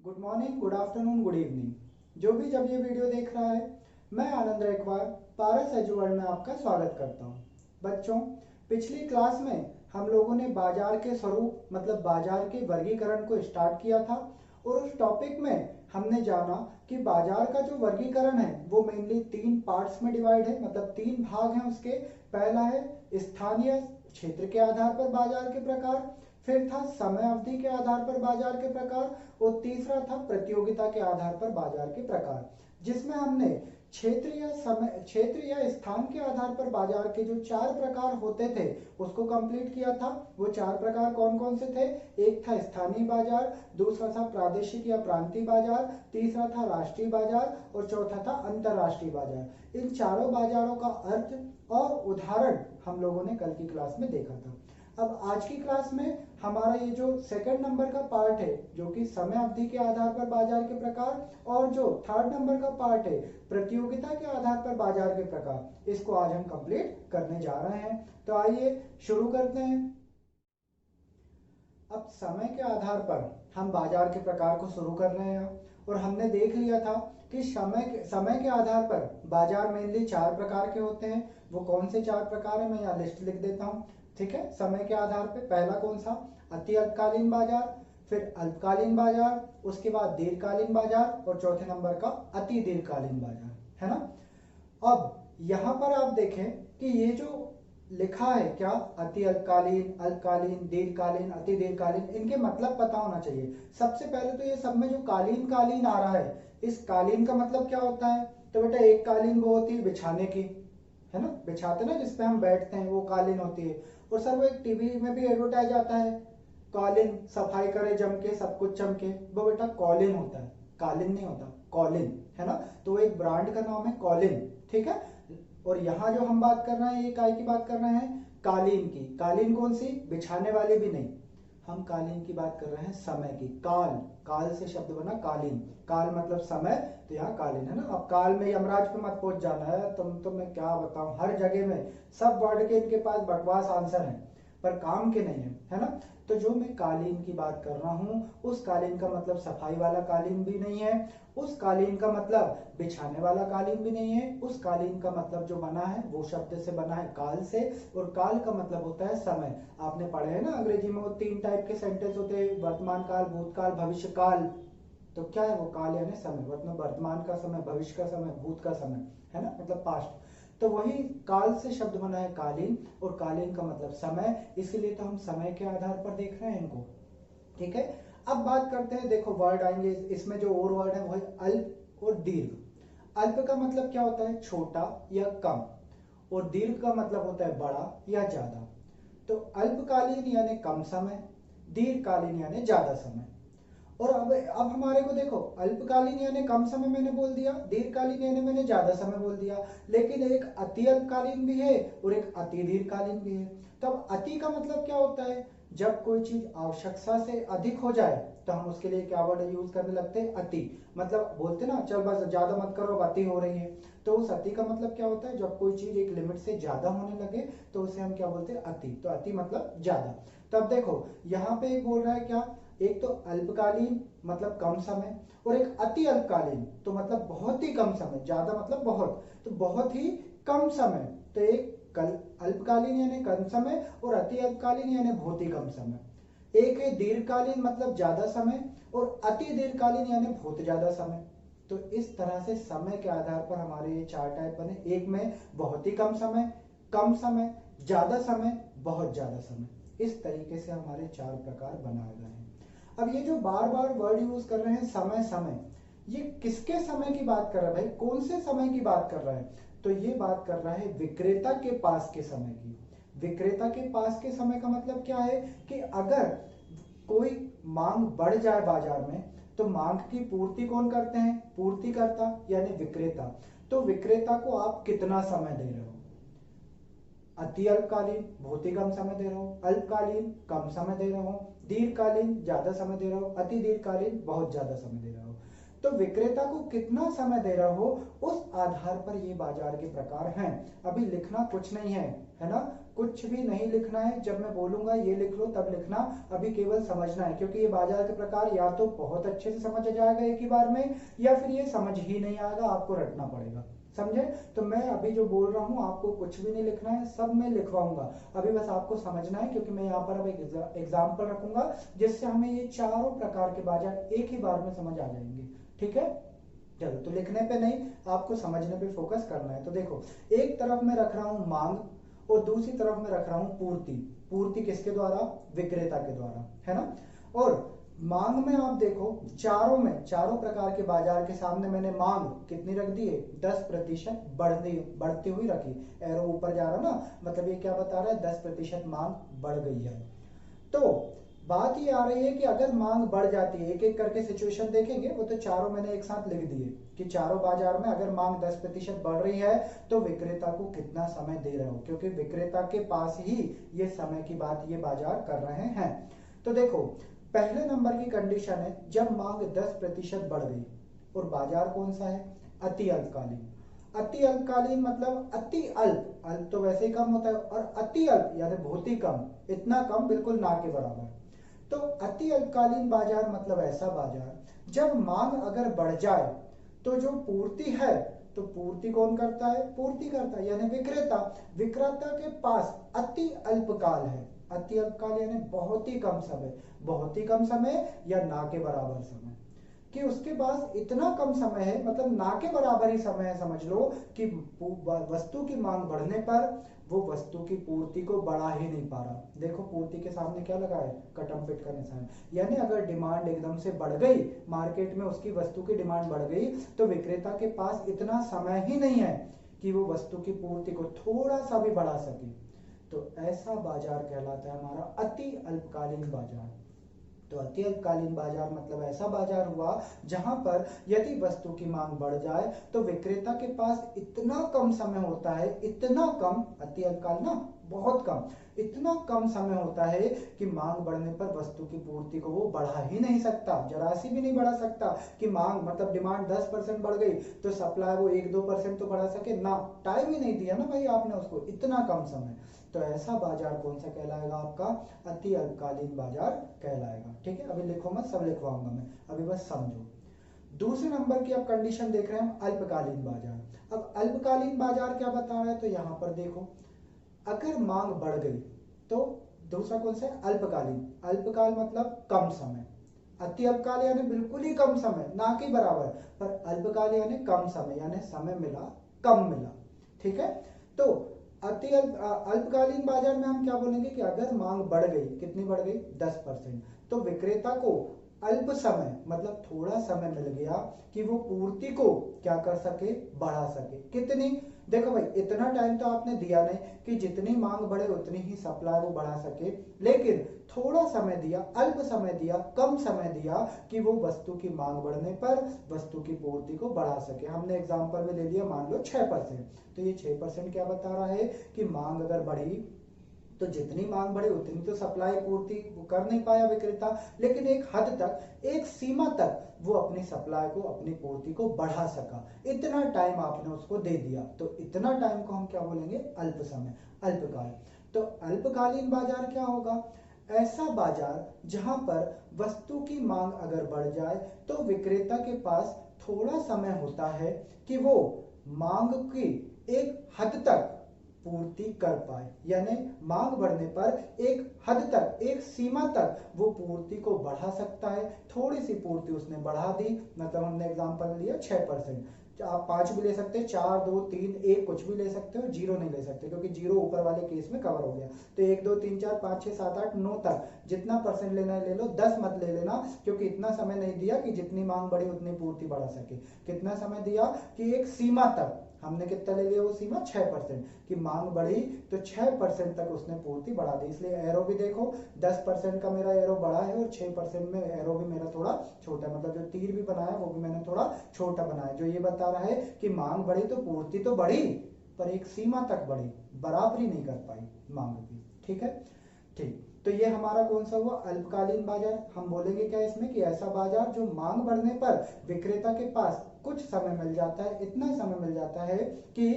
Good morning, good afternoon, good evening. जो भी जब ये वीडियो देख रहा है, मैं आनंद रेकवार पारस एजुवर्ल्ड में आपका स्वागत करता हूँ। बच्चों, पिछली क्लास में हम लोगों ने बाजार के स्वरूप मतलब बाजार के वर्गीकरण को स्टार्ट किया था और उस टॉपिक में हमने जाना कि बाजार का जो वर्गीकरण है वो मेनली तीन पार्ट्स में डिवाइड है, मतलब तीन भाग हैं उसके। पहला है स्थानीय क्षेत्र के आधार पर बाजार के प्रकार, फिर था समय अवधि के आधार पर बाजार के प्रकार और तीसरा था प्रतियोगिता के आधार पर बाजार के प्रकार, जिसमें हमने क्षेत्र या स्थान के आधार पर बाजार के जो चार प्रकार होते थे उसको कंप्लीट किया था। वो चार प्रकार कौन कौन से थे? एक था स्थानीय बाजार, दूसरा था प्रादेशिक या प्रांतीय बाजार, तीसरा था राष्ट्रीय बाजार और चौथा था अंतरराष्ट्रीय बाजार। इन चारों बाजारों का अर्थ और उदाहरण हम लोगों ने कल की क्लास में देखा था। अब आज की क्लास में हमारा ये जो सेकंड नंबर का पार्ट है, जो कि समय अवधि के आधार पर बाजार के प्रकार, और जो थर्ड नंबर का पार्ट है प्रतियोगिता के आधार पर बाजार के प्रकार, इसको आज हम कंप्लीट करने जा रहे हैं। तो आइए शुरू करते हैं। अब समय के आधार पर हम बाजार के प्रकार को शुरू कर रहे हैं और हमने देख लिया था कि समय के आधार पर बाजार मेनली चार प्रकार के होते हैं। वो कौन से चार प्रकार हैं, मैं यहाँ लिस्ट लिख देता हूँ। ठीक है, समय के आधार पे पहला कौन सा? अति अल्पकालीन बाजार, फिर अल्पकालीन बाजार, उसके बाद दीर्घकालीन बाजार और चौथे नंबर का अति दीर्घकालीन बाजार, है ना। अब यहाँ पर आप देखें कि ये जो लिखा है क्या, अति अल्पकालीन, अल्पकालीन, दीर्घकालीन, अति दीर्घकालीन, इनके मतलब पता होना चाहिए। सबसे पहले तो ये सब में जो कालीन कालीन आ रहा है, इस कालीन का मतलब क्या होता है? तो बेटा एक कालीन वो होती है बिछाने की, है ना, बिछाते ना जिसपे हम बैठते हैं, वो कालीन होती है। और सर वो एक टीवी में भी एडवर्टाइज आता है, कॉलिन सफाई करे जम के सब कुछ चमके, वो बेटा कॉलिन होता है, कालीन नहीं होता, कॉलिन, है ना। तो वो एक ब्रांड का नाम है कॉलिन, ठीक है। और यहाँ जो हम बात कर रहे हैं, ये काय की बात कर रहे हैं? कालीन की। कालीन कौन सी? बिछाने वाली भी नहीं, हम कालीन की बात कर रहे हैं समय की। काल, काल से शब्द बना कालीन, काल मतलब समय, तो यहाँ कालीन, है ना। अब काल में यमराज पे मत पहुंच जाना है, तुम तो मैं क्या बताऊं, हर जगह में सब वर्ड के इनके पास बकवास आंसर है पर काम के नहीं है ना। तो जो मैं कालीन की बात कर रहा हूं, उस कालीन का मतलब सफाई वाला कालीन भी नहीं है, उस कालीन का मतलब बिछाने वाला कालीन भी नहीं है, उस कालीन का मतलब जो बना है वो शब्द से बना है काल से, और काल का मतलब होता है समय। आपने पढ़े है ना अंग्रेजी में, वो तीन टाइप के सेंटेंस होते हैं, वर्तमान काल, भूतकाल, भविष्य काल। तो क्या है वो? काल यानी समय, मतलब वर्तमान का समय, भविष्य का समय, भूत का समय, है ना, मतलब पास्ट। तो वही काल से शब्द बना है कालीन, और कालीन का मतलब समय, इसीलिए तो हम समय के आधार पर देख रहे हैं इनको। ठीक है, अब बात करते हैं, देखो वर्ड आएंगे इसमें, जो और वर्ड है वो है अल्प और दीर्घ। अल्प का मतलब क्या होता है? छोटा या कम, और दीर्घ का मतलब होता है बड़ा या ज्यादा। तो अल्पकालीन यानी कम समय, दीर्घकालीन यानी ज्यादा समय। और अब हमारे को देखो, अल्पकालीन यानी कम समय मैंने बोल दिया, दीर्घकालीन यानी मैंने ज्यादा समय बोल दिया, लेकिन एक अति अल्पकालीन भी है और एक अति दीर्घकालीन भी है। तो अब अति का मतलब क्या होता है? जब कोई चीज आवश्यकता से अधिक हो जाए तो हम उसके लिए क्या वर्ड यूज करने लगते हैं? अति। मतलब बोलते ना, चल बस ज्यादा मत करो, अब अति हो रही है। तो उस अति का मतलब क्या होता है? जब कोई चीज एक लिमिट से ज्यादा होने लगे तो उसे हम क्या बोलते हैं? अति। तो अति मतलब ज्यादा। तो अब देखो यहाँ पे एक बोल रहा है क्या, एक तो अल्पकालीन मतलब कम समय, और एक अति अल्पकालीन तो मतलब बहुत ही कम समय, ज्यादा मतलब बहुत, तो बहुत ही कम समय। तो एक अल्पकालीन यानी कम समय और अति अल्पकालीन यानी बहुत ही कम समय। एक है दीर्घकालीन मतलब ज्यादा समय, और अति दीर्घकालीन यानी बहुत ज्यादा समय। तो इस तरह से समय के आधार पर हमारे ये चार टाइप बने। एक में बहुत ही कम समय, कम समय, ज्यादा समय, बहुत ज्यादा समय। इस तरीके से हमारे चार प्रकार बनाए गए हैं। अब ये जो बार बार वर्ड यूज कर रहे हैं समय समय, ये किसके समय की बात कर रहा है भाई? कौन से समय की बात कर रहा है? तो ये बात कर रहा है विक्रेता के पास के समय की। विक्रेता के पास के समय का मतलब क्या है कि अगर कोई मांग बढ़ जाए बाजार में, तो मांग की पूर्ति कौन करते हैं? पूर्तिकर्ता यानी विक्रेता। तो विक्रेता को आप कितना समय दे रहे हो? अति अल्पकालीन बहुत ही कम समय दे रहा हूं, अल्पकालीन कम समय दे रहा हूं, दीर्घकालीन ज्यादा समय दे रहा हूं, अति दीर्घकालीन बहुत ज्यादा समय दे रहा हूं। तो विक्रेता को कितना समय दे रहे हो, उस आधार पर ये बाजार के प्रकार हैं। अभी लिखना कुछ नहीं है ना, कुछ भी नहीं लिखना है। जब मैं बोलूंगा ये लिख लो तब लिखना, अभी केवल समझना है, क्योंकि ये बाजार के प्रकार या तो बहुत अच्छे से समझ जाएगा एक ही बार में, या फिर ये समझ ही नहीं आएगा, आपको रटना पड़ेगा। समझे? तो मैं अभी जो बोल रहा हूँ आपको कुछ भी नहीं लिखना है, सब मैं लिखवाऊंगा। अभी बस आपको समझना है, क्योंकि मैं यहाँ पर अब एक एग्जाम्पल रखूंगा जिससे हमें ये चारों प्रकार के बाजार एक ही बार में समझ आ जाएंगे। ठीक है? चलो, तो लिखने पे नहीं, आपको समझने पे फोकस करना है। तो देखो, एक तरफ मैं रख रहा हूं मांग और दूसरी तरफ मैं रख रहा हूं पूर्ति। पूर्ति किसके द्वारा? विक्रेता के द्वारा, है ना। और मांग में आप देखो, चारों प्रकार के बाजार के सामने मैंने मांग कितनी रख दी है? 10% बढ़ती हुई रखी। एरो ऊपर जा रहा ना, मतलब ये क्या बता रहा है? 10% मांग बढ़ गई है। तो बात ये आ रही है कि अगर मांग बढ़ जाती है, एक एक करके सिचुएशन देखेंगे, वो तो चारों मैंने एक साथ लिख दिए कि चारों बाजार में अगर मांग 10% बढ़ रही है तो विक्रेता को कितना समय दे रहे हो, क्योंकि विक्रेता के पास ही ये समय की बात ये बाजार कर रहे हैं। तो देखो, पहले नंबर की कंडीशन है जब मांग 10% बढ़ गई, और बाजार कौन सा है? अति अल्पकालीन। अति अल्पकालीन मतलब अति अल्प, अल्प तो वैसे ही कम होता है, और अति अल्प यानी बहुत ही कम, इतना कम बिल्कुल ना के बराबर। तो अति अल्पकालीन बाजार मतलब ऐसा बाजार जब मांग अगर बढ़ जाए तो जो पूर्ति है, तो पूर्ति कौन करता है? पूर्ति करता है यानी विक्रेता। विक्रेता के पास अति अल्पकाल है। अति अल्पकाल यानी बहुत ही कम समय, बहुत ही कम समय या ना के बराबर समय, कि उसके पास इतना कम समय है, मतलब ना के बराबर ही समय है, समझ लो कि वस्तु की मांग बढ़ने पर वो वस्तु की पूर्ति को बढ़ा ही नहीं पा रहा। देखो, पूर्ति के सामने क्या लगा है? कटम फिट का निशान। यानी अगर डिमांड एकदम से बढ़ गई मार्केट में, उसकी वस्तु की डिमांड बढ़ गई, तो विक्रेता के पास इतना समय ही नहीं है कि वो वस्तु की पूर्ति को थोड़ा सा भी बढ़ा सके। तो ऐसा बाजार कहलाता है हमारा अति अल्पकालीन बाजार। तो अति अल्पकालीन बाजार मतलब ऐसा बाजार हुआ जहां पर यदि वस्तु की मांग बढ़ जाए तो विक्रेता के पास इतना कम समय होता है, इतना कम, अति अल्पकालीन ना, बहुत कम, इतना कम समय होता है कि मांग बढ़ने पर वस्तु की पूर्ति को वो बढ़ा ही नहीं सकता, जरा सी भी नहीं बढ़ा सकता। कि मांग मतलब डिमांड 10% बढ़ गई तो सप्लाई वो 1-2% तो बढ़ा सके ना, टाइम ही नहीं दिया ना भाई आपने उसको, इतना कम समय। तो ऐसा बाजार कौन सा कहलाएगा? आपका अति अल्पकालीन बाजार कहलाएगा। ठीक है? अभी लिखो मत, सब लिखवाऊंगा मैं, अभी बस समझो। दूसरे नंबर की आप कंडीशन देख रहे हैं हम, अल्पकालीन बाजार। अब अल्पकालीन बाजार क्या बता रहा है? तो यहां पर देखो, अगर मांग बढ़ गई तो दूसरा कौन सा है? अल्पकालीन। अल्पकाल मतलब कम समय। अति अल्पकाल यानी बिल्कुल ही कम समय, ना के बराबर, पर अल्पकाल यानी कम समय, यानी समय मिला कम मिला। ठीक है? तो अति अल्पकालीन बाजार में हम क्या बोलेंगे कि अगर मांग बढ़ गई, कितनी बढ़ गई? 10%, तो विक्रेता को अल्प समय मतलब थोड़ा समय मिल गया कि वो पूर्ति को क्या कर सके? बढ़ा सके। कितनी? देखो भाई, इतना टाइम तो आपने दिया नहीं कि जितनी मांग बढ़े उतनी ही सप्लाई वो बढ़ा सके, लेकिन थोड़ा समय दिया, अल्प समय दिया, कम समय दिया कि वो वस्तु की मांग बढ़ने पर वस्तु की पूर्ति को बढ़ा सके। हमने एग्जांपल में ले लिया, मान लो 6%, तो ये 6% क्या बता रहा है कि मांग अगर बढ़ी तो जितनी मांग बढ़ी उतनी तो सप्लाई पूर्ति कर नहीं पाया विक्रेता, लेकिन एक हद तक, एक सीमा तक वो अपनी सप्लाई को, अपनी पूर्ति को बढ़ा सका। इतना टाइम आपने उसको दे दिया, तो इतना टाइम को हम क्या बोलेंगे? अल्प समय, अल्पकाल। तो अल्पकालीन बाजार क्या होगा? ऐसा बाजार जहां पर वस्तु की मांग अगर बढ़ जाए तो विक्रेता के पास थोड़ा समय होता है कि वो मांग की एक हद तक पूर्ति कर पाए, यानी मांग बढ़ने पर एक हद तक, एक सीमा तक वो पूर्ति को बढ़ा सकता है। थोड़ी सी पूर्ति उसने बढ़ा दी, मतलब हमने एग्जांपल लिया 6%, आप 5 भी ले सकते हैं, 4, 2, 3, 1 कुछ भी ले सकते हो, 0 नहीं ले सकते क्योंकि 0 ऊपर वाले केस में कवर हो गया। तो 1, 2, 3, 4, 5, 6, 7, 8, 9 तक जितना परसेंट लेना है ले लो, 10 मत ले लेना, क्योंकि इतना समय नहीं दिया कि जितनी मांग बढ़ी उतनी पूर्ति बढ़ा सके। कितना समय दिया कि एक सीमा तक, हमने कितना ले लिया वो सीमा? 6%, कि मांग बढ़ी तो 6% तक उसने पूर्ति बढ़ा दी। इसलिए एरो भी देखो, 10% का मेरा एरो बड़ा है और 6% में एरो भी मेरा थोड़ा छोटा, मतलब जो तीर भी बनाया वो भी मैंने थोड़ा छोटा बनाया, जो ये बता रहा है कि मांग बढ़ी तो पूर्ति तो बढ़ी पर एक सीमा तक बढ़ी, बराबरी नहीं कर पाई मांग की। ठीक है? ठीक। तो ये हमारा कौन सा हुआ, अल्पकालीन बाजार। हम बोलेंगे क्या इसमें, कि ऐसा बाजार जो मांग बढ़ने पर विक्रेता के पास कुछ समय मिल जाता है, इतना समय मिल जाता है कि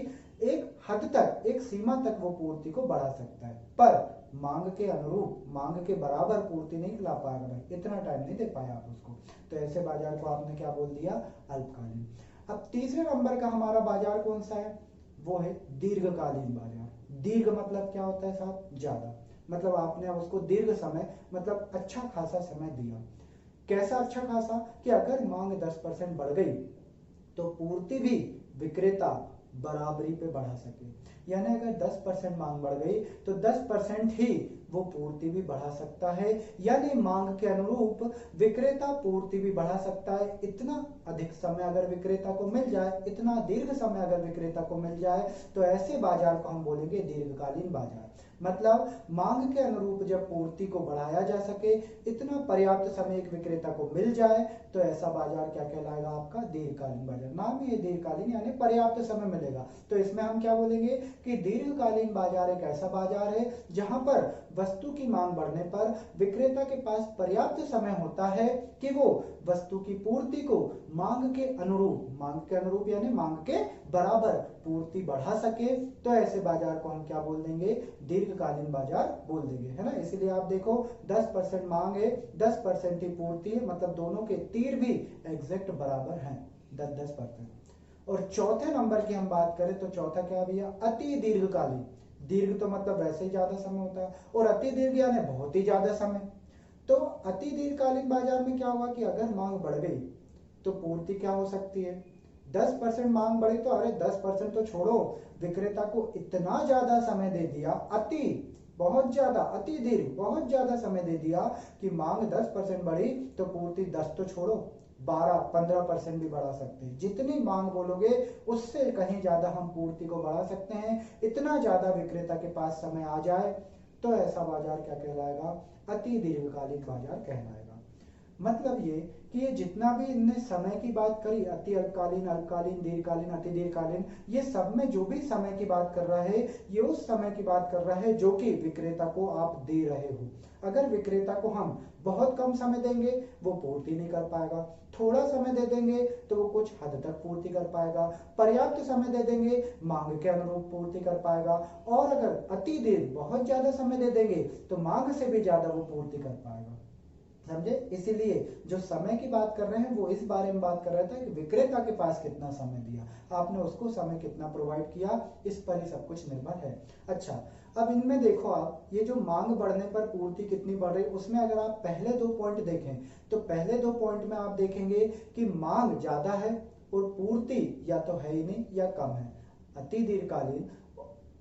एक हद तक, एक सीमा तक वो पूर्ति को बढ़ा सकता है, पर मांग के अनुरूप, मांग के बराबर पूर्ति नहीं ला पाएगा भाई, इतना टाइम नहीं दे पाया आप उसको। तो ऐसे बाजार को आपने क्या बोल दिया, अल्पकालीन। अब तीसरे नंबर का हमारा बाजार कौन सा है, वो है दीर्घकालीन बाजार। दीर्घ मतलब क्या होता है साहब, ज्यादा, मतलब आपने उसको दीर्घ समय, मतलब अच्छा खासा समय दिया। कैसा अच्छा खासा, कि अगर मांग 10% बढ़ गई तो पूर्ति भी विक्रेता बराबरी पे बढ़ा सके। यानी अगर 10% मांग बढ़ गई तो 10% ही वो पूर्ति भी बढ़ा सकता है, यानी मांग के अनुरूप विक्रेता पूर्ति भी बढ़ा सकता है। इतना अधिक समय अगर विक्रेता को मिल जाए, इतना दीर्घ समय अगर विक्रेता को मिल जाए, तो ऐसे बाजार को हम बोलेंगे दीर्घकालीन बाजार। मतलब मांग के अनुरूप जब पूर्ति को बढ़ाया जा सके, इतना पर्याप्त समय एक विक्रेता को मिल जाए, तो ऐसा बाजार क्या कहलाएगा, आपका दीर्घकालीन बाजार। नाम ही दीर्घकालीन, यानी पर्याप्त समय मिलेगा। तो इसमें हम क्या बोलेंगे कि दीर्घकालीन बाजार एक ऐसा बाजार है जहां पर वस्तु की मांग बढ़ने पर विक्रेता के पास पर्याप्त समय होता है कि वो वस्तु की पूर्ति को मांग के अनुरूप, मांग के अनुरूप यानी मांग के बराबर पूर्ति बढ़ा सके। तो ऐसे बाजार को हम क्या बोल देंगे, दीर्घकालीन बाजार बोल देंगे, है ना। इसीलिए आप देखो 10% मांग है, 10% ही पूर्ति है, मतलब दोनों के तीर भी एग्जैक्ट बराबर हैं, 10-10%। और चौथे नंबर की हम बात करें तो चौथा क्या भैया, अति दीर्घकालीन। दीर्घ तो मतलब वैसे ही ज्यादा समय होता है, और अति दीर्घ यानी बहुत ही ज्यादा समय। तो अति दीर्घकालीन बाजार में क्या हुआ कि अगर मांग बढ़ गई तो पूर्ति क्या हो सकती है, 10% मांग बढ़ी तो अरे 10% तो छोड़ो, विक्रेता को इतना ज्यादा समय दे दिया, अति बहुत ज्यादा, अति दीर्घ बहुत ज्यादा समय दे दिया कि मांग 10% बढ़ी तो पूर्ति 10 तो छोड़ो 12-15% भी बढ़ा सकते हैं। जितनी मांग बोलोगे उससे कहीं ज्यादा हम पूर्ति को बढ़ा सकते हैं। इतना ज्यादा विक्रेता के पास समय आ जाए तो ऐसा बाजार क्या कहलाएगा, अति दीर्घकालिक बाजार कहलाएगा। मतलब ये कि ये जितना भी इनने समय की बात करी, अति अल्पकालीन, अल्पकालीन, दीर्घकालीन, अति दीर्घकालीन, ये सब में जो भी समय की बात कर रहा है, ये उस समय की बात कर रहा है जो कि विक्रेता को आप दे रहे हो। अगर विक्रेता को हम बहुत कम समय देंगे वो पूर्ति नहीं कर पाएगा, थोड़ा समय दे देंगे तो वो कुछ हद तक पूर्ति कर पाएगा, पर्याप्त समय दे देंगे मांग के अनुरूप पूर्ति कर पाएगा, और अगर अति देर बहुत ज्यादा समय दे देंगे तो मांग से भी ज्यादा वो पूर्ति कर पाएगा। समझे। इसीलिए जो समय की बात कर रहे हैं वो इस बारे में बात कर रहा था कि विक्रेता के पास कितना समय दिया, आपने उसको समय कितना प्रोवाइड किया, इस पर ही सब कुछ निर्भर है। अच्छा, अब इनमें देखो आप, ये जो मांग बढ़ने पर पूर्ति कितनी बढ़ रही, उसमें अगर आप पहले 2 पॉइंट देखें तो पहले 2 पॉइंट में आप देखेंगे कि मांग ज्यादा है और पूर्ति या तो है ही नहीं या कम है। अति दीर्घकालीन,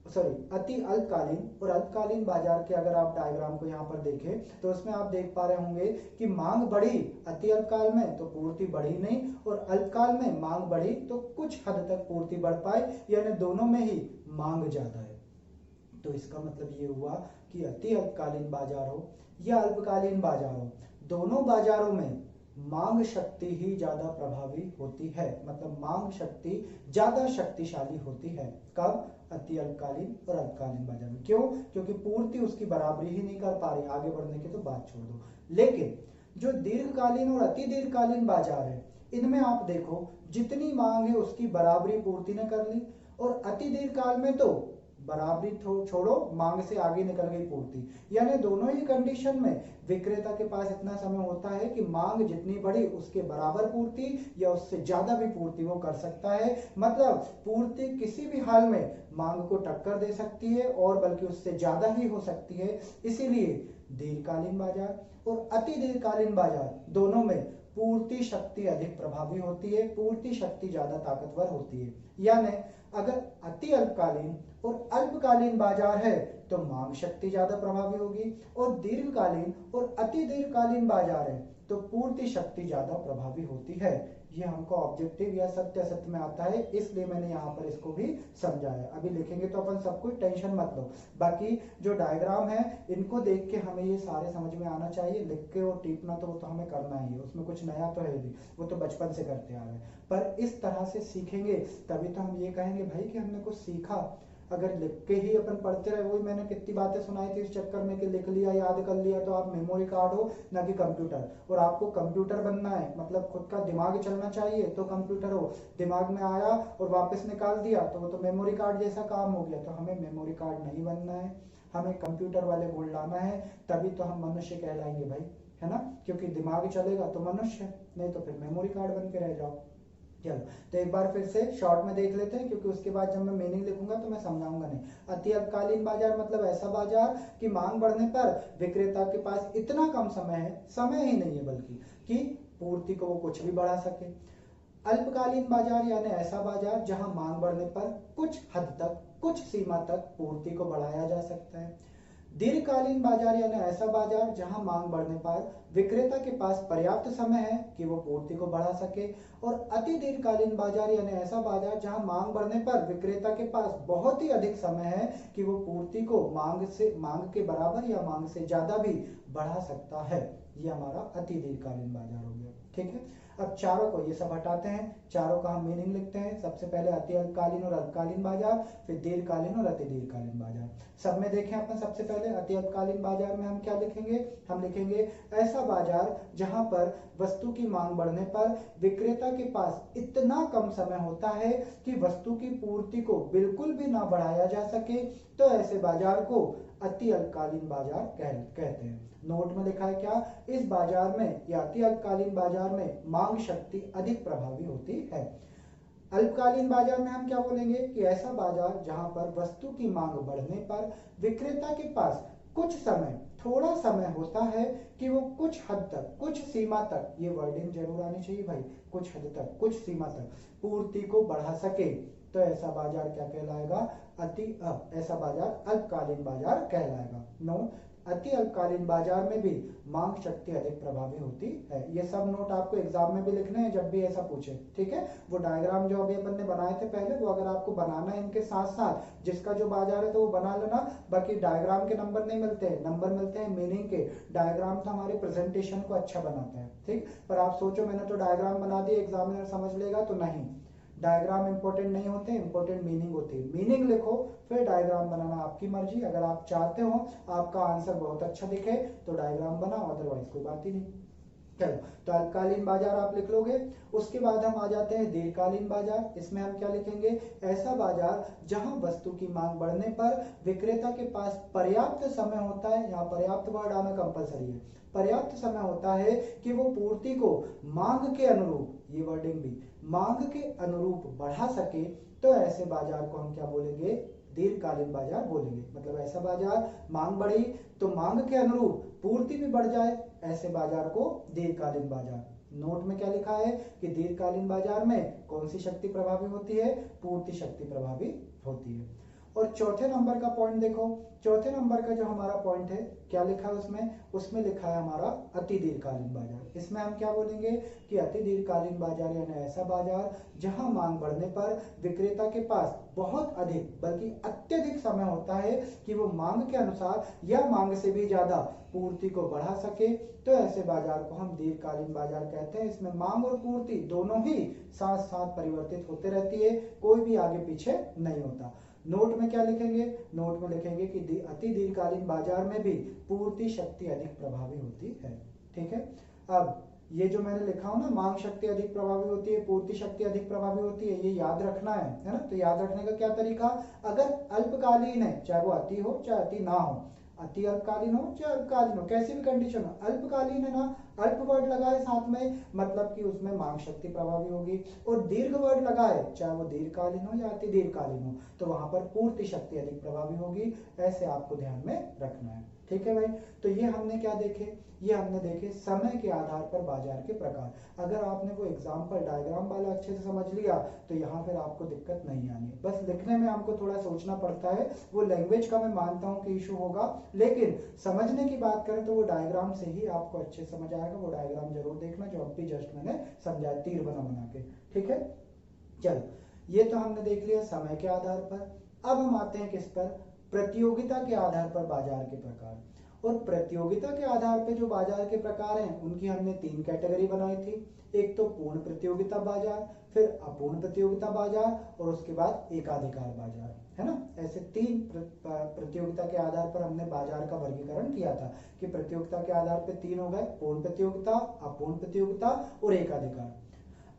सॉरी, अति अल्पकालीन और अल्पकालीन बाजार के अगर आप डायग्राम को यहाँ पर देखें तो उसमें आप देख पा रहे होंगे कि मांग बढ़ी अति अल्पकाल में तो पूर्ति बढ़ी नहीं, और अल्पकाल में मांग बढ़ी तो कुछ हद तक पूर्ति बढ़ पाई, यानी दोनों में ही मांग ज्यादा है। तो इसका मतलब ये हुआ कि अति अल्पकालीन बाजार हो या अल्पकालीन बाजार हो, दोनों बाजारों में मांग शक्ति ही ज्यादा प्रभावी होती है, मतलब मांग शक्ति ज्यादा शक्तिशाली होती है। कब, अति अल्पकालीन और अल्पकालीन बाजार में। क्यों, क्योंकि पूर्ति उसकी बराबरी ही नहीं कर पा रही, आगे बढ़ने की तो बात छोड़ दो। लेकिन जो दीर्घकालीन और अति दीर्घकालीन बाजार है, इनमें आप देखो जितनी मांग है उसकी बराबरी पूर्ति ने कर ली, और अति दीर्घकाल में तो बराबरी छोड़ो, मांग से आगे निकल गई पूर्ति। यानी दोनों ही कंडीशन में विक्रेता के पास इतना समय होता है कि मांग जितनी बढ़ी उसके बराबर पूर्ति या उससे ज्यादा भी पूर्ति वो कर सकता है। मतलब पूर्ति किसी भी हाल में मांग को टक्कर दे सकती है और बल्कि उससे ज्यादा ही हो सकती है। इसीलिए दीर्घकालीन बाजार और अति दीर्घकालीन बाजार दोनों में पूर्ति शक्ति अधिक प्रभावी होती है, पूर्ति शक्ति ज्यादा ताकतवर होती है। यानी अगर अति अल्पकालीन और अल्पकालीन बाजार है तो मांग शक्ति ज्यादा प्रभावी होगी, और दीर्घकालीन और अति दीर्घकालीन बाजार है तो पूर्ति शक्ति ज्यादा प्रभावी होती है। ये हमको ऑब्जेक्टिव या सत्य असत्य में आता है, इसलिए मैंने यहाँ पर इसको भी समझाया। अभी लिखेंगे तो अपन सब कुछ, टेंशन मत लो। बाकी जो डायग्राम है इनको देख के हमें ये सारे समझ में आना चाहिए, लिख के और टीपना तो वो तो हमें करना ही है, उसमें कुछ नया तो है नहीं, वो तो बचपन से करते आ रहे हैं। पर इस तरह से सीखेंगे तभी तो हम ये कहेंगे भाई कि हमने कुछ सीखा। अगर लिख के ही अपन पढ़ते रहे, वही मैंने कितनी बातें सुनाई थी इस चक्कर में कि लिख लिया याद कर लिया तो आप मेमोरी कार्ड हो ना कि कंप्यूटर। और आपको कंप्यूटर बनना है, मतलब खुद का दिमाग चलना चाहिए तो कंप्यूटर हो। दिमाग में आया और वापस निकाल दिया तो वो तो मेमोरी कार्ड जैसा काम हो गया। तो हमें मेमोरी कार्ड नहीं बनना है, हमें कंप्यूटर वाले गुण लाना है, तभी तो हम मनुष्य कहलाएंगे भाई, है ना। क्योंकि दिमाग चलेगा तो मनुष्य, नहीं तो फिर मेमोरी कार्ड बन के रह जाओ। चलो तो एक बार फिर से शॉर्ट में देख लेते हैं, क्योंकि उसके बाद जब मैं मीनिंग लिखूंगा तो मैं समझाऊंगा नहीं। अति अल्पकालीन बाजार मतलब ऐसा बाजार कि मांग बढ़ने पर विक्रेता के पास इतना कम समय है, समय ही नहीं है बल्कि, कि पूर्ति को वो कुछ भी बढ़ा सके। अल्पकालीन बाजार यानी ऐसा बाजार जहां मांग बढ़ने पर कुछ हद तक, कुछ सीमा तक पूर्ति को बढ़ाया जा सकता है। दीर्घकालीन बाजार यानी ऐसा बाजार जहां मांग बढ़ने पर विक्रेता के पास पर्याप्त समय है कि वो पूर्ति को बढ़ा सके। और अति दीर्घकालीन बाजार यानी ऐसा बाजार जहां मांग बढ़ने पर विक्रेता के पास बहुत ही अधिक समय है कि वो पूर्ति को मांग के बराबर या मांग से ज्यादा भी बढ़ा सकता है। ये हमारा अति दीर्घकालीन बाजार हो गया, ठीक है। अब चारों को ये सब हटाते हैं, चारों का हम मीनिंग लिखते हैं। सबसे पहले अति अल्पकालीन और अल्पकालीन बाजार, फिर दीर्घकालीन और अति दीर्घकालीन बाजार। सब में देखें अपन, सबसे पहले अति अल्पकालीन बाजार में हम क्या लिखेंगे, हम लिखेंगे ऐसा बाजार जहां पर वस्तु की मांग बढ़ने पर विक्रेता के पास इतना कम समय होता है कि वस्तु की पूर्ति को बिल्कुल भी ना बढ़ाया जा सके, तो ऐसे बाजार को अति अल्पकालीन बाजार कहते हैं। नोट में लिखा है क्या, इस बाजार में या अति अल्पकालीन बाजार में मांग शक्ति अधिक प्रभावी होती है। अल्पकालीन बाजार में हम क्या बोलेंगे कि ऐसा बाजार जहां पर वस्तु की मांग बढ़ने पर विक्रेता के पास कुछ समय, थोड़ा समय होता है कि वो कुछ हद तक, कुछ सीमा तक, ये वर्डिंग जरूर आनी चाहिए भाई, कुछ हद तक, कुछ सीमा तक पूर्ति को बढ़ा सके, तो ऐसा बाजार क्या कहलाएगा, ऐसा बाजार अल्पकालीन बाजार कहलाएगा। नो, अति अल्पकालीन बाजार में भी मांग शक्ति अधिक प्रभावी होती है। ये सब नोट आपको एग्जाम में भी लिखने हैं जब भी ऐसा पूछे, ठीक है। वो डायग्राम जो अभी अपन ने बनाए थे पहले, वो अगर आपको बनाना है इनके साथ साथ जिसका जो बाजार है तो वो बना लेना। बाकी डायग्राम के नंबर नहीं मिलते हैं, नंबर मिलते हैं मीनिंग के। डायग्राम तो हमारे प्रेजेंटेशन को अच्छा बनाता है, ठीक। पर आप सोचो मैंने तो डायग्राम बना दिए, एग्जामिनर समझ लेगा, तो नहीं। डायग्राम इंपॉर्टेंट नहीं होते, इंपॉर्टेंट मीनिंग होती है। मीनिंग लिखो फिर डायग्राम बनाना आपकी मर्जी। अगर आप चाहते हो आपका आंसर बहुत अच्छा दिखे तो डायग्राम बनाओ, अदरवाइज कोई बात ही नहीं। चलो, तो अल्पकालीन बाजार आप लिख लोगे। उसके बाद हम आ जाते हैं दीर्घकालीन बाजार। इसमें हम क्या लिखेंगे, ऐसा बाजार जहां वस्तु की मांग बढ़ने पर विक्रेता के पास पर्याप्त समय होता है, यहाँ पर्याप्त वर्ड आना कंपलसरी है, पर्याप्त समय होता है कि वो पूर्ति को मांग के अनुरूप, ये वर्डिंग भी, मांग के अनुरूप बढ़ा सके, तो ऐसे बाजार को हम क्या बोलेंगे, दीर्घकालीन बाजार बोलेंगे। मतलब ऐसा बाजार मांग बढ़ी तो मांग के अनुरूप पूर्ति भी बढ़ जाए, ऐसे बाजार को दीर्घकालीन बाजार। नोट में क्या लिखा है कि दीर्घकालीन बाजार में कौन सी शक्ति प्रभावी होती है, पूर्ति शक्ति प्रभावी होती है। और चौथे नंबर का पॉइंट देखो, चौथे नंबर का जो हमारा पॉइंट है क्या लिखा है उसमें लिखा है हमारा अति दीर्घकालीन बाजार। इसमें हम क्या बोलेंगे कि अति दीर्घकालीन बाजार यानी ऐसा बाजार जहां मांग बढ़ने पर विक्रेता के पास बहुत अधिक बल्कि अत्यधिक समय होता है कि वो मांग के अनुसार या मांग से भी ज्यादा पूर्ति को बढ़ा सके, तो ऐसे बाजार को हम दीर्घकालीन बाजार कहते हैं। इसमें मांग और पूर्ति दोनों ही साथ साथ परिवर्तित होते रहती है, कोई भी आगे पीछे नहीं होता। नोट में क्या लिखेंगे, नोट में लिखेंगे कि अति दीर्घकालीन बाजार में भी पूर्ति शक्ति अधिक प्रभावी होती है, ठीक है। अब ये जो मैंने लिखा हूं ना, मांग शक्ति अधिक प्रभावी होती है, पूर्ति शक्ति अधिक प्रभावी होती है, ये याद रखना है ना। तो याद रखने का क्या तरीका, अगर अल्पकालीन है, चाहे वो अति हो चाहे अति ना हो, अति अल्पकालीन हो चाहे अल्पकालीन हो, कैसी भी कंडीशन हो, अल्पकालीन है ना, अल्प वर्ड लगाए साथ में, मतलब कि उसमें मांग शक्ति प्रभावी होगी। और दीर्घ वर्ड लगाए, चाहे वो दीर्घकालीन हो या अति दीर्घकालीन हो, तो वहां पर पूर्ति शक्ति अधिक प्रभावी होगी। ऐसे आपको ध्यान में रखना है, ठीक है भाई। तो ये हमने क्या देखे, ये हमने देखे समय के आधार पर बाजार के प्रकार। अगर आपने वो एग्जाम्पल डायग्राम वाला अच्छे से समझ लिया तो यहाँ फिर आपको दिक्कत नहीं आनी। बस लिखने में हमको थोड़ा सोचना पड़ता है, वो लैंग्वेज का मैं मानता हूँ कि इशू होगा, लेकिन समझने की बात करें तो वो डायग्राम से ही आपको अच्छे समझ आएगा। वो डायग्राम जरूर देखना जो अब भी जस्ट मैंने समझाया तीर बना के, ठीक है। चलो, ये तो हमने देख लिया समय के आधार पर। अब हम आते हैं किस पर, प्रतियोगिता के आधार पर बाजार के प्रकार। और प्रतियोगिता के आधार पर जो बाजार के प्रकार हैं उनकी हमने 3 कैटेगरी बनाई थी। एक तो पूर्ण प्रतियोगिता बाजार, फिर अपूर्ण प्रतियोगिता बाजार और उसके बाद एकाधिकार बाजार। है ना। ऐसे तीन प्रतियोगिता के आधार पर हमने बाजार का वर्गीकरण किया था कि प्रतियोगिता के आधार पर तीन हो गए, पूर्ण प्रतियोगिता, अपूर्ण प्रतियोगिता और एकाधिकार।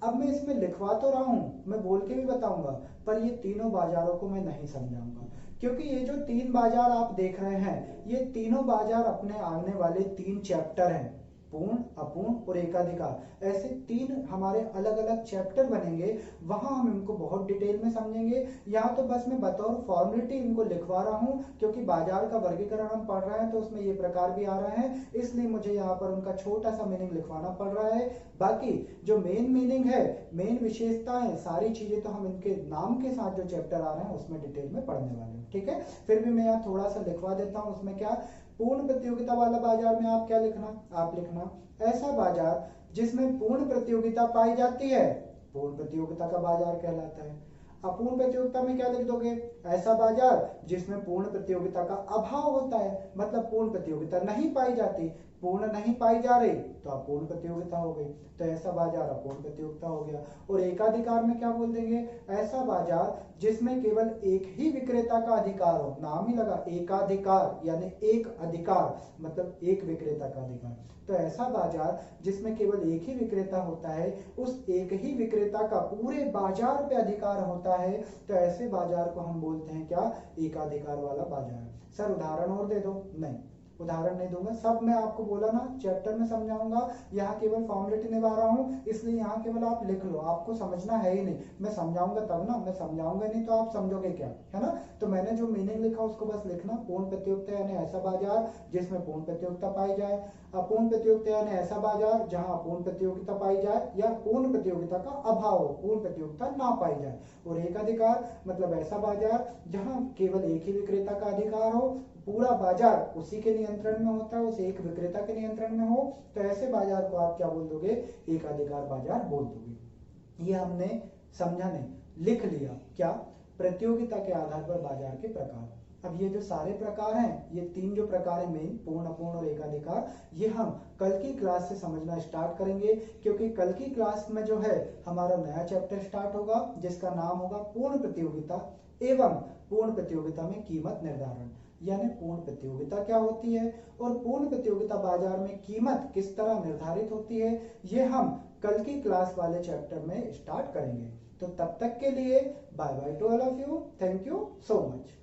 अब मैं इसमें लिखवा तो रहा हूं, मैं बोल के भी बताऊंगा, पर ये तीनों बाजारों को मैं नहीं समझाऊंगा, क्योंकि ये जो तीन बाजार आप देख रहे हैं, ये तीनों बाजार अपने आने वाले तीन चैप्टर हैं, पूर्ण, अपूर्ण और एकाधिकार। ऐसे तीन हमारे अलग अलग चैप्टर बनेंगे, वहां हम इनको बहुत डिटेल में समझेंगे। यहाँ तो बस मैं बतौर फॉर्मेलिटी इनको लिखवा रहा हूँ, क्योंकि बाजार का वर्गीकरण हम पढ़ रहे हैं तो उसमें ये प्रकार भी आ रहे हैं, इसलिए मुझे यहाँ पर उनका छोटा सा मीनिंग लिखवाना पड़ रहा है। बाकी जो मेन मीनिंग है, मेन विशेषता है, सारी चीजें तो हम इनके नाम के साथ जो चैप्टर आ रहे हैं उसमें डिटेल में पढ़ने वाले हैं, ठीक है। फिर भी मैं यहाँ थोड़ा सा लिखवा देता हूँ। उसमें क्या, पूर्ण प्रतियोगिता वाला बाजार में आप क्या लिखना, आप लिखना ऐसा बाजार जिसमें पूर्ण प्रतियोगिता पाई जाती है, पूर्ण प्रतियोगिता का बाजार कहलाता है। अपूर्ण प्रतियोगिता में क्या लिख दोगे, ऐसा बाजार जिसमें पूर्ण प्रतियोगिता का अभाव होता है, मतलब पूर्ण प्रतियोगिता नहीं पाई जाती, पूर्ण नहीं पाई जा रही तो अपूर्ण प्रतियोगिता हो गई, तो ऐसा बाजार अपूर्ण प्रतियोगिता हो गया। और एकाधिकार में क्या बोल देंगे, ऐसा बाजार जिसमें केवल एक ही विक्रेता का अधिकार हो, नाम ही लगा एकाधिकार, यानी एक अधिकार मतलब एक विक्रेता का अधिकार। तो ऐसा बाजार जिसमें केवल एक ही विक्रेता होता है, उस एक ही विक्रेता का पूरे बाजार पे अधिकार होता है, तो ऐसे बाजार को हम बोलते हैं क्या, एकाधिकार वाला बाजार। सर उदाहरण और दे दो, नहीं उदाहरण नहीं दूंगा, सब मैं आपको बोला ना चैप्टर में समझाऊंगा, यहाँ केवल फॉर्मेलिटी निभा रहा हूँ, इसलिए यहाँ केवल आप लिख लो, आपको समझना है ही नहीं, मैं समझाऊंगा तब ना, मैं समझाऊंगा नहीं तो आप समझोगे क्या, है ना। तो मैंने जो मीनिंग लिखा उसको बस लिखना, पूर्ण प्रतियोगिता यानी ऐसा बाजार जिसमें पूर्ण प्रतियोगिता पाई जाए, अपूर्ण प्रतियोगिता यानी ऐसा बाजार जहां अपूर्ण प्रतियोगिता पाई जाए या पूर्ण प्रतियोगिता का अभाव हो, पूर्ण प्रतियोगिता ना पाई जाए, और एकाधिकार मतलब ऐसा बाजार जहां केवल एक ही विक्रेता का अधिकार हो, पूरा बाजार उसी के नियंत्रण में होता है, उस एक विक्रेता के नियंत्रण में हो, तो ऐसे बाजार को आप क्या बोल दोगे, एकाधिकार बाजार बोल दोगे। ये हमने समझा नहीं, लिख लिया क्या, प्रतियोगिता के आधार पर बाजार के प्रकार। अब ये जो सारे प्रकार हैं, ये तीन जो प्रकार है मेन, पूर्ण, अपूर्ण और एकाधिकार, ये हम कल की क्लास से समझना स्टार्ट करेंगे, क्योंकि कल की क्लास में जो है हमारा नया चैप्टर स्टार्ट होगा जिसका नाम होगा पूर्ण प्रतियोगिता एवं पूर्ण प्रतियोगिता में कीमत निर्धारण। यानी पूर्ण प्रतियोगिता क्या होती है और पूर्ण प्रतियोगिता बाजार में कीमत किस तरह निर्धारित होती है, ये हम कल की क्लास वाले चैप्टर में स्टार्ट करेंगे। तो तब तक के लिए bye bye to all of you, thank you so much.